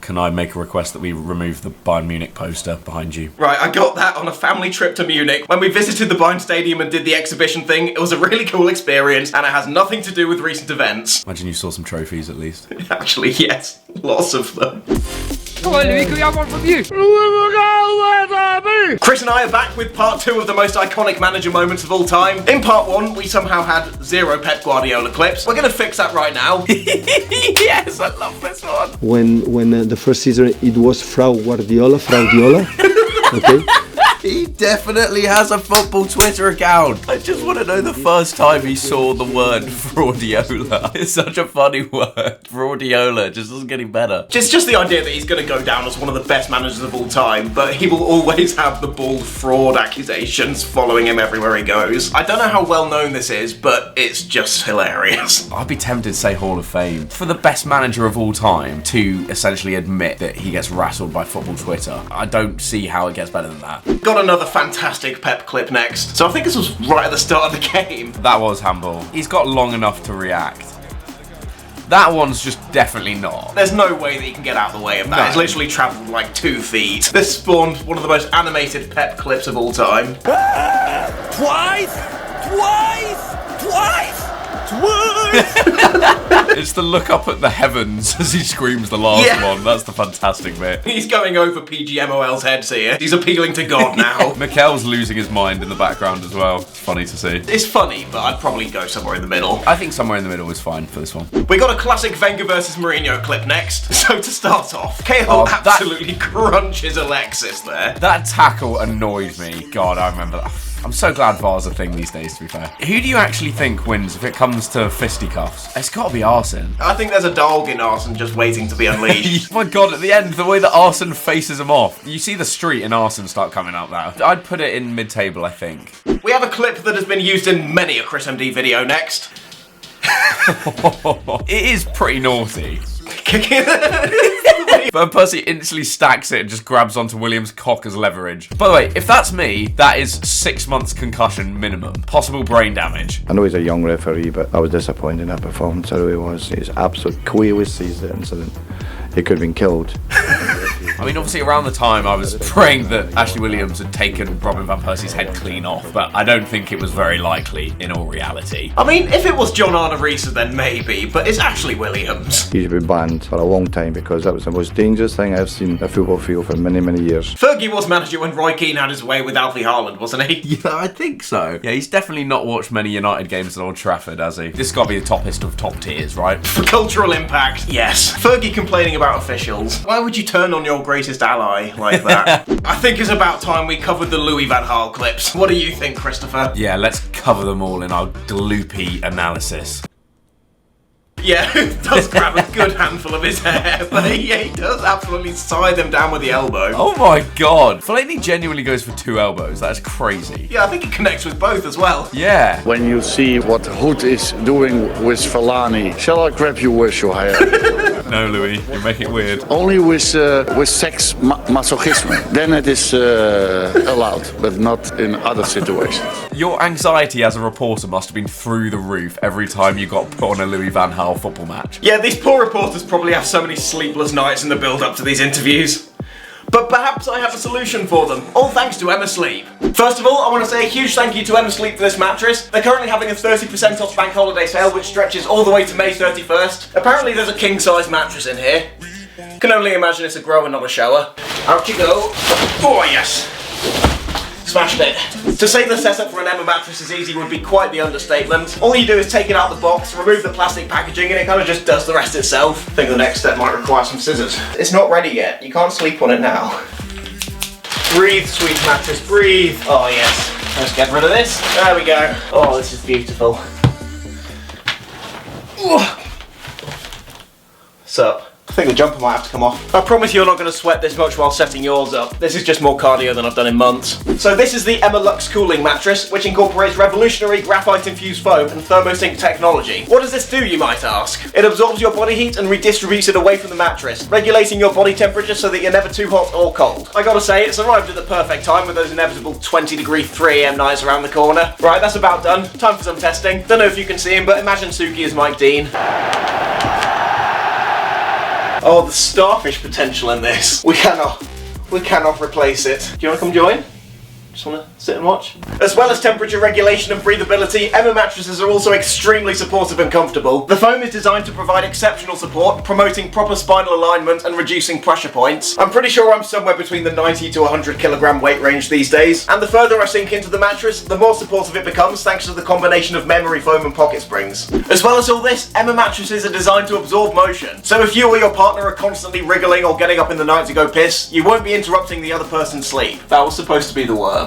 can I make a request that we remove the Bayern Munich poster behind you? Right, I got that on a family trip to Munich. When we visited the Bayern Stadium and did the exhibition thing, it was a really cool experience, and it has nothing to do with recent events. Imagine you saw some trophies at least. Actually, yes. Lots of them. Come on, Louis, can we have one from you? Chris and I are back with part 2 of the most iconic manager moments of all time. In part 1, we somehow had 0 Pep Guardiola clips. We're gonna fix that right now. Yes, I love this one. When the first season it was Frau Guardiola, okay? He definitely has a football Twitter account. I just want to know the first time he saw the word fraudiola. It's such a funny word. Fraudiola just doesn't get any better. It's just the idea that he's going to go down as one of the best managers of all time, but he will always have the bald fraud accusations following him everywhere he goes. I don't know how well known this is, but it's just hilarious. I'd be tempted to say Hall of Fame. For the best manager of all time to essentially admit that he gets rattled by football Twitter, I don't see how it gets better than that. Got another fantastic Pep clip next. So I think this was right at the start of the game. That was handball. He's got long enough to react. That one's just definitely not. There's no way that he can get out of the way of that. No. It's literally travelled like 2 feet. This spawned one of the most animated Pep clips of all time. Twice! It's the look up at the heavens as he screams the last one. That's the fantastic bit. He's going over PGMOL's heads here. He's appealing to God now. Mikel's losing his mind in the background as well. It's funny to see. It's funny, but I'd probably go somewhere in the middle. I think somewhere in the middle is fine for this one. We got a classic Wenger versus Mourinho clip next. So to start off, Cahill absolutely crunches Alexis there. That tackle annoyed me. God, I remember that. I'm so glad VAR's a thing these days, to be fair. Who do you actually think wins if it comes to fisticuffs? It's got to be Arsene. I think there's a dog in Arsene just waiting to be unleashed. Oh my god, at the end, the way that Arsene faces him off. You see the street in Arsene start coming up now. I'd put it in mid-table, I think. We have a clip that has been used in many a ChrisMD video next. It is pretty naughty. Van Persie instantly stacks it and just grabs onto Williams' cock as leverage. By the way, if that's me, that is 6 months concussion minimum. Possible brain damage. I know he's a young referee, but I was disappointed in that performance. I really was. He's absolute. He always sees the incident. He could have been killed. I mean, obviously around the time I was praying that Ashley Williams had taken Robin Van Persie's head clean off, but I don't think it was very likely in all reality. I mean, if it was John Arne Riise, then maybe, but it's Ashley Williams. He should be banned for a long time because that was the most dangerous thing I've seen a football field for many, many years. Fergie was manager when Roy Keane had his way with Alfie Haaland, wasn't he? Yeah, I think so. Yeah, he's definitely not watched many United games at Old Trafford, has he? This has got to be the toppest of top tiers, right? For cultural impact, yes. Fergie complaining about officials. Why would you turn on your greatest ally like that? I think it's about time we covered the Louis van Gaal clips. What do you think, Christopher? Yeah, let's cover them all in our gloopy analysis. Yeah, it does grab a good handful of his hair, but he does absolutely scythe him down with the elbow. Oh my god. Fellaini genuinely goes for 2 elbows. That's crazy. Yeah, I think it connects with both as well. Yeah. When you see what Hood is doing with Fellaini, shall I grab you with your hair? No, Louis, you're making it weird. Only with sex masochism. Then it is allowed, but not in other situations. Your anxiety as a reporter must have been through the roof every time you got put on a Louis van Gaal football match. Yeah, these poor reporters probably have so many sleepless nights in the build-up to these interviews. But perhaps I have a solution for them, all thanks to Emma Sleep. First of all, I want to say a huge thank you to Emma Sleep for this mattress. They're currently having a 30% off bank holiday sale, which stretches all the way to May 31st. Apparently there's a king-size mattress in here. Can only imagine it's a grower, not a shower. Out you go. Oh yes. Smashed it. To say the setup for an Emma mattress is easy would be quite the understatement. All you do is take it out of the box, remove the plastic packaging, and it kind of just does the rest itself. I think the next step might require some scissors. It's not ready yet. You can't sleep on it now. Breathe, sweet mattress, breathe. Oh yes. Let's get rid of this. There we go. Oh, this is beautiful. What's up? I think the jumper might have to come off. I promise you're not going to sweat this much while setting yours up. This is just more cardio than I've done in months. So this is the Emma Lux cooling mattress, which incorporates revolutionary graphite-infused foam and thermosync technology. What does this do, you might ask? It absorbs your body heat and redistributes it away from the mattress, regulating your body temperature so that you're never too hot or cold. I gotta say, it's arrived at the perfect time with those inevitable 20-degree 3 AM nights around the corner. Right, that's about done. Time for some testing. Don't know if you can see him, but imagine Suki as Mike Dean. Oh, the starfish potential in this. We cannot replace it. Do you want to come join? Just want to sit and watch? As well as temperature regulation and breathability, Emma mattresses are also extremely supportive and comfortable. The foam is designed to provide exceptional support, promoting proper spinal alignment and reducing pressure points. I'm pretty sure I'm somewhere between the 90 to 100 kilogram weight range these days, and the further I sink into the mattress, the more supportive it becomes thanks to the combination of memory foam and pocket springs. As well as all this, Emma mattresses are designed to absorb motion, so if you or your partner are constantly wriggling or getting up in the night to go piss, you won't be interrupting the other person's sleep. That was supposed to be the worm.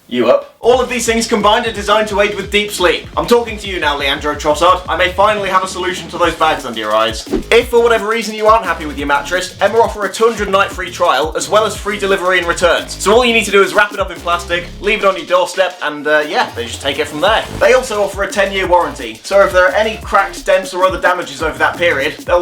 You up? All of these things combined are designed to aid with deep sleep. I'm talking to you now, Leandro Trossard. I may finally have a solution to those bags under your eyes. If for whatever reason you aren't happy with your mattress, Emma offer a 200-night free trial as well as free delivery and returns. So all you need to do is wrap it up in plastic, leave it on your doorstep, and yeah, they just take it from there. They also offer a 10-year warranty, so if there are any cracks, dents, or other damages over that period, they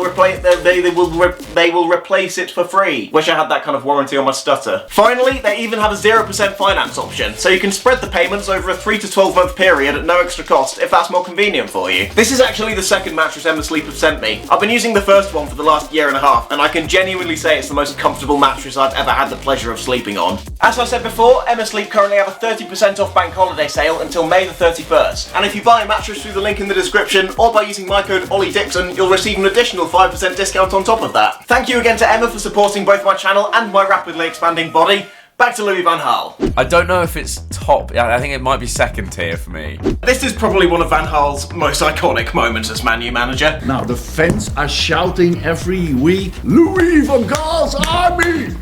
will replace it for free. Wish I had that kind of warranty on my stutter. Finally, they even have a 0% finance option, so you can spread the payments over a 3 to 12 month period at no extra cost if that's more convenient for you. This is actually the second mattress Emma Sleep have sent me. I've been using the first one for the last year and a half, and I can genuinely say it's the most comfortable mattress I've ever had the pleasure of sleeping on. As I said before, Emma Sleep currently have a 30% off bank holiday sale until May the 31st, and if you buy a mattress through the link in the description or by using my code OllieDixon, you'll receive an additional 5% discount on top of that. Thank you again to Emma for supporting both my channel and my rapidly expanding body. Back to Louis van Gaal. I don't know if it's top. I think it might be second tier for me. This is probably one of Van Gaal's most iconic moments as Man U manager. Now the fans are shouting every week, Louis van Gaal's army!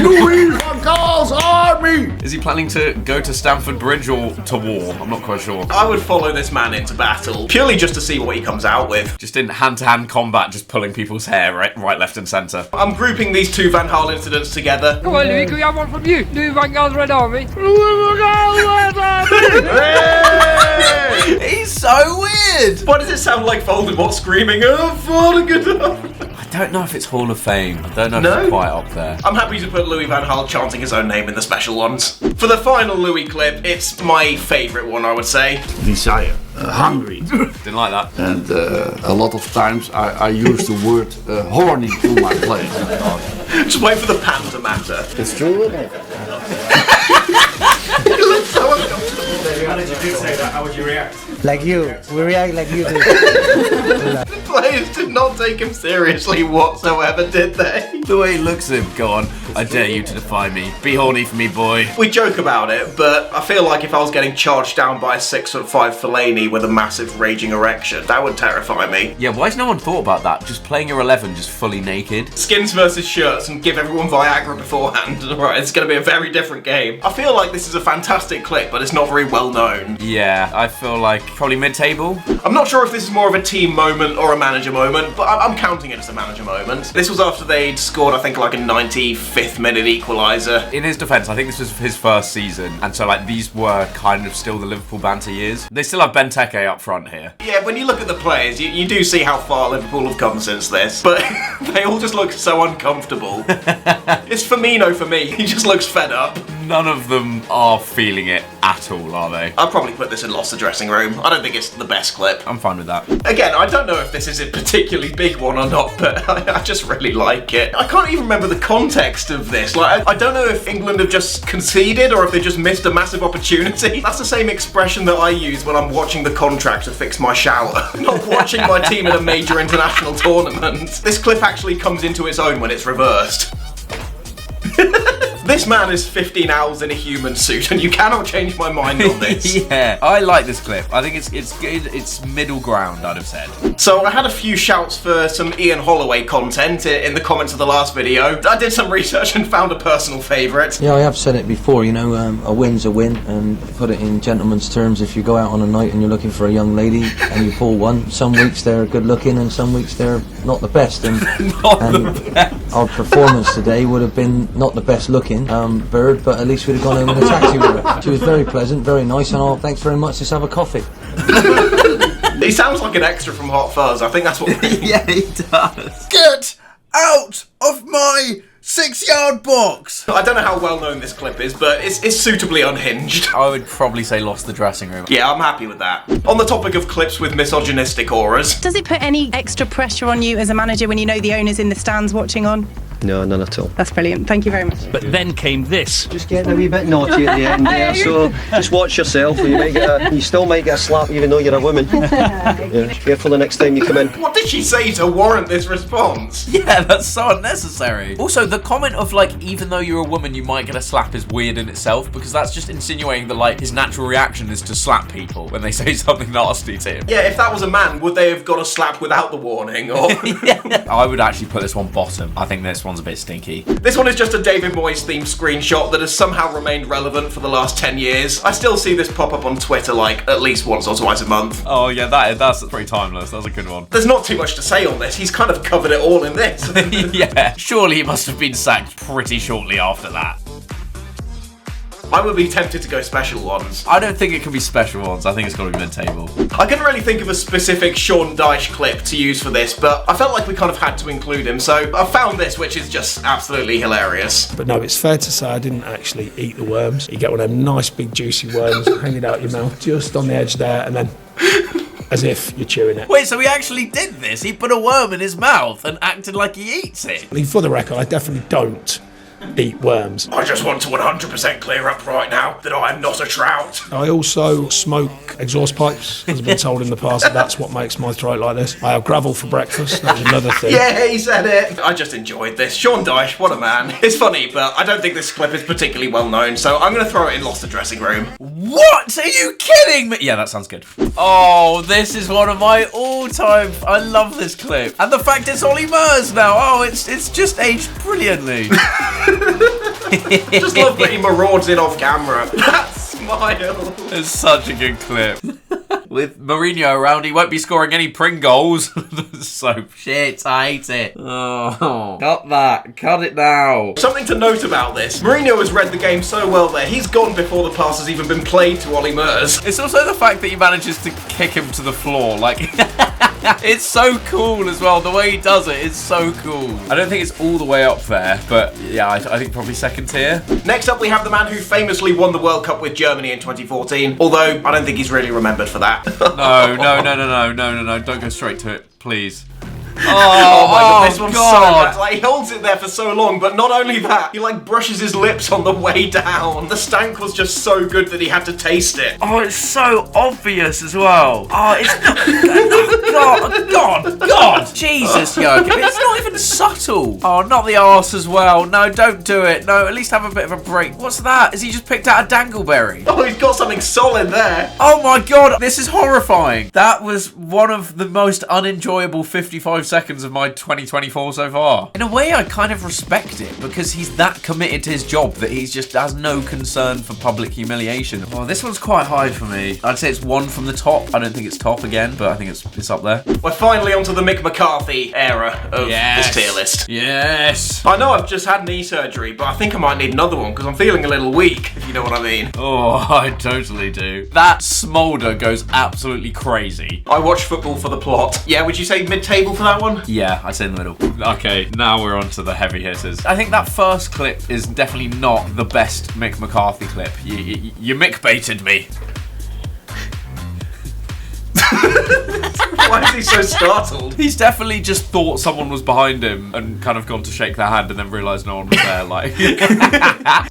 Louis van Gaal's army! Is he planning to go to Stamford Bridge or to war? I'm not quite sure. I would follow this man into battle, purely just to see what he comes out with. Just in hand-to-hand combat, just pulling people's hair right, left and centre. I'm grouping these two Van Gaal incidents together. Come on, Louis, can we have one from you? Louis van Gaal's Red Army. He's so weird! Why does it sound like Voldemort screaming, "Oh, Voldemort"? I don't know if it's Hall of Fame. I don't know if No? it's quite up there. I'm happy to put Louis van Gaal chanting his own name in the special ones. For the final Louis clip, it's my favourite one, I would say. Desire, hungry. Didn't like that. And a lot of times I use the word horny to my players. Just wait for the pan to matter. It's true, isn't it? It looks so uncomfortable. Manager did say that, how would you react? Like you. We react like you do. The players did not take him seriously whatsoever, did they? The way he looks at him, go on. I dare you to defy me. Be horny for me, boy. We joke about it, but I feel like if I was getting charged down by a 6'5" Fellaini with a massive raging erection, that would terrify me. Yeah, why has no one thought about that? Just playing your 11 just fully naked? Skins versus shirts and give everyone Viagra beforehand. Right, it's going to be a very different game. I feel like this is a fantastic clip, but it's not very well known. Yeah, I feel like probably mid-table. I'm not sure if this is more of a team moment or a manager moment, but I'm counting it as a manager moment. This was after they'd scored, I think, like a 95th minute equaliser. In his defence, I think this was his first season, and so like these were kind of still the Liverpool banter years. They still have Benteke up front here. Yeah, when you look at the players, you do see how far Liverpool have come since this, but they all just look so uncomfortable. It's Firmino for me, he just looks fed up. None of them are feeling it at all, are they? I'll probably put this in Lost the Dressing Room. I don't think it's the best clip. I'm fine with that. Again, I don't know if this is a particularly big one or not, but I just really like it. I can't even remember the context of this. Like, I don't know if England have just conceded or if they just missed a massive opportunity. That's the same expression that I use when I'm watching the contractor fix my shower. Not watching my team in a major international tournament. This clip actually comes into its own when it's reversed. This man is 15 hours in a human suit, and you cannot change my mind on this. Yeah, I like this clip. I think it's good. It's middle ground, I'd have said. So I had a few shouts for some Ian Holloway content in the comments of the last video. I did some research and found a personal favourite. Yeah, I have said it before, you know, a win's a win, and put it in gentleman's terms, if you go out on a night and you're looking for a young lady and you pull one, some weeks they're good looking and some weeks they're not the best. And, The best. Our performance today would have been not the best looking bird, but at least we'd have gone home in a taxi with her. She was very pleasant, very nice, and thanks very much, let's have a coffee. He sounds like an extra from Hot Fuzz. I think that's what. Yeah, he does. Get out of my 6-yard box! I don't know how well known this clip is, but it's suitably unhinged. I would probably say lost the dressing room. Yeah, I'm happy with that. On the topic of clips with misogynistic auras. Does it put any extra pressure on you as a manager when you know the owner's in the stands watching on? No, none at all. That's brilliant. Thank you very much. But then came this. Just getting a wee bit naughty at the end there, so just watch yourself. You still might get a slap even though you're a woman. Yeah, careful the next time you come in. What did she say to warrant this response? Yeah, that's so unnecessary. Also, the comment of like, even though you're a woman, you might get a slap is weird in itself, because that's just insinuating that like his natural reaction is to slap people when they say something nasty to him. Yeah, if that was a man, would they have got a slap without the warning? Or Yeah. I would actually put this one bottom. I think this one's a bit stinky. This one is just a David Moyes themed screenshot that has somehow remained relevant for the last 10 years. I still see this pop up on Twitter like at least once or twice a month. Oh yeah, that's pretty timeless. That's a good one. There's not too much to say on this. He's kind of covered it all in this. Yeah, surely he must have been sacked pretty shortly after that. I would be tempted to go special ones. I don't think it can be special ones. I think it's got to be mid-table. I couldn't really think of a specific Sean Dyche clip to use for this, but I felt like we kind of had to include him, so I found this, which is just absolutely hilarious. But no, it's fair to say I didn't actually eat the worms. You get one of them nice big juicy worms hanging out your mouth, just on the edge there, and then as if you're chewing it. Wait, so he actually did this? He put a worm in his mouth and acted like he eats it? I mean, for the record, I definitely don't eat worms. I just want to 100% clear up right now that I am not a trout. I also smoke exhaust pipes, as I've been told in the past that that's what makes my throat like this. I have gravel for breakfast, that's another thing. Yeah, he said it. I just enjoyed this. Sean Dyche, what a man. It's funny, but I don't think this clip is particularly well known, so I'm going to throw it in Lost the Dressing Room. What? Are you kidding me? Yeah, that sounds good. Oh, this is one of my all-time... I love this clip. And the fact it's Ollie Murs now. Oh, it's just aged brilliantly. Just love that he marauds in off camera. That smile. It's such a good clip. With Mourinho around, he won't be scoring any Pring goals. So shit, I hate it. Oh, cut that. Cut it now. Something to note about this. Mourinho has read the game so well there. He's gone before the pass has even been played to Ollie Murs. It's also the fact that he manages to kick him to the floor. Like, it's so cool as well. The way he does it is so cool. I don't think it's all the way up there, but yeah, I think probably second tier. Next up, we have the man who famously won the World Cup with Germany in 2014. Although, I don't think he's really remembered for that. No. Don't go straight to it, please. Oh my god, this one's so bad. Like, he holds it there for so long, but not only that, he like brushes his lips on the way down. The stank was just so good that he had to taste it. Oh, it's so obvious as well. Oh, it's God, Jesus, Jurgen, it's not even subtle. Oh, not the arse as well. No, don't do it. No, at least have a bit of a break. What's that? Has he just picked out a dangleberry? Oh, he's got something solid there. Oh my god, this is horrifying. That was one of the most unenjoyable 55 seconds of my 2024 so far. In a way, I kind of respect it because he's that committed to his job that he just has no concern for public humiliation. Oh, this one's quite high for me. I'd say it's one from the top. I don't think it's top again, but I think it's up there. We're finally onto the Mick McCarthy era of this tier list. Yes. I know I've just had knee surgery, but I think I might need another one because I'm feeling a little weak, if you know what I mean. Oh, I totally do. That smolder goes absolutely crazy. I watch football for the plot. Yeah, would you say mid-table for that one? Yeah, I'd say in the middle. Okay, now we're on to the heavy hitters. I think that first clip is definitely not the best Mick McCarthy clip. You Mick baited me. Why is he so startled? He's definitely just thought someone was behind him and kind of gone to shake their hand and then realised no one was there. Like,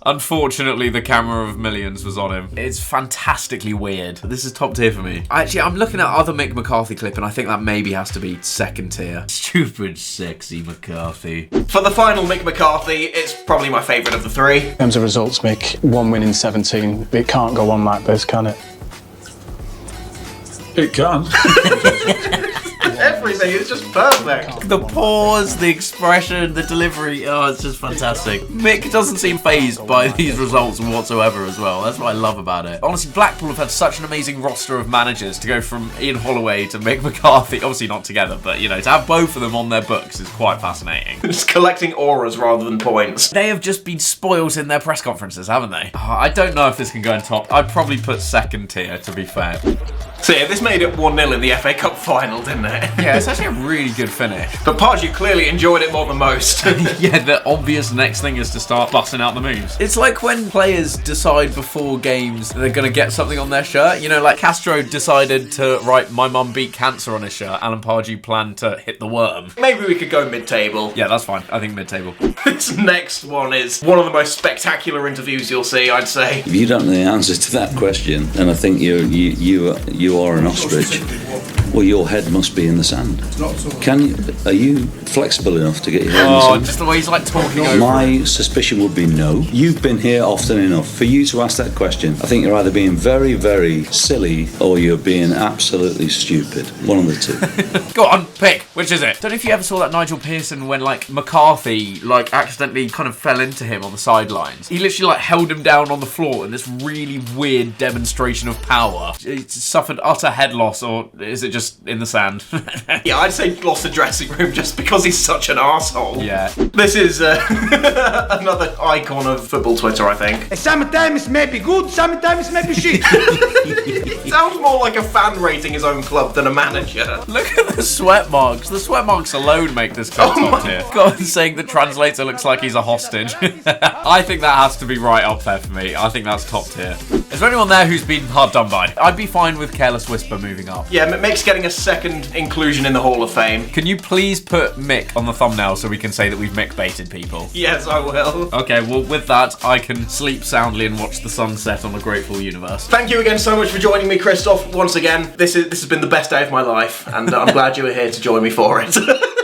unfortunately, the camera of millions was on him. It's fantastically weird. This is top tier for me. Actually, I'm looking at other Mick McCarthy clip and I think that maybe has to be second tier. Stupid, sexy McCarthy. For the final Mick McCarthy, it's probably my favourite of the three. In terms of results, Mick, 1 win in 17. It can't go on like this, can it? It can. Everything is just perfect. The pause, the expression, the delivery, oh, it's just fantastic. Mick doesn't seem fazed by these results whatsoever as well. That's what I love about it. Honestly, Blackpool have had such an amazing roster of managers to go from Ian Holloway to Mick McCarthy. Obviously not together, but, you know, to have both of them on their books is quite fascinating. Just collecting auras rather than points. They have just been spoiled in their press conferences, haven't they? Oh, I don't know if this can go in top. I'd probably put second tier, to be fair. So yeah, this made it 1-0 in the FA Cup final, didn't it? Yeah, it's actually a really good finish. But Pardew clearly enjoyed it more than most. Yeah, the obvious next thing is to start busting out the moves. It's like when players decide before games they're going to get something on their shirt. You know, like Castro decided to write "My mum beat cancer" on his shirt. Alan Pardew planned to hit the worm. Maybe we could go mid-table. Yeah, that's fine. I think mid-table. This next one is one of the most spectacular interviews you'll see, I'd say. If you don't know the answer to that question, then I think you are an ostrich. Well, your head must be in the sand. Are you flexible enough to get your head in the sand? Just the way he's like talking over. My suspicion would be no. You've been here often enough for you to ask that question. I think you're either being very, very silly or you're being absolutely stupid. One of the two. Go on, pick. Which is it? Don't know if you ever saw that Nigel Pearson when like McCarthy like accidentally kind of fell into him on the sidelines. He literally like held him down on the floor in this really weird demonstration of power. He suffered utter head loss, or is it just in the sand? Yeah, I'd say lost the dressing room just because he's such an arsehole. Yeah. This is another icon of football Twitter, I think. Sometimes may be good, sometimes may be shit. It sounds more like a fan rating his own club than a manager. Look at the sweat marks. The sweat marks alone make this go top tier. God, saying the translator looks like he's a hostage. I think that has to be right up there for me. I think that's top tier. Is there anyone there who's been hard done by? I'd be fine with Careless Whisper moving up. Yeah, Mick's getting a second inclusion in the Hall of Fame. Can you please put Mick on the thumbnail so we can say that we've Mick baited people? Yes, I will. Okay, well, with that, I can sleep soundly and watch the sunset on a grateful universe. Thank you again so much for joining me, Christoph. Once again, this has been the best day of my life, and I'm glad you were here to join me for it.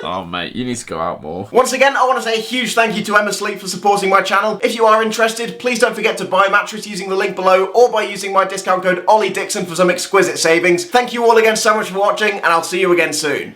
Oh, mate, you need to go out more. Once again, I want to say a huge thank you to Emma Sleep for supporting my channel. If you are interested, please don't forget to buy a mattress using the link below or by using my discount code OllieDixon for some exquisite savings. Thank you all again so much for watching, and I'll see you again soon.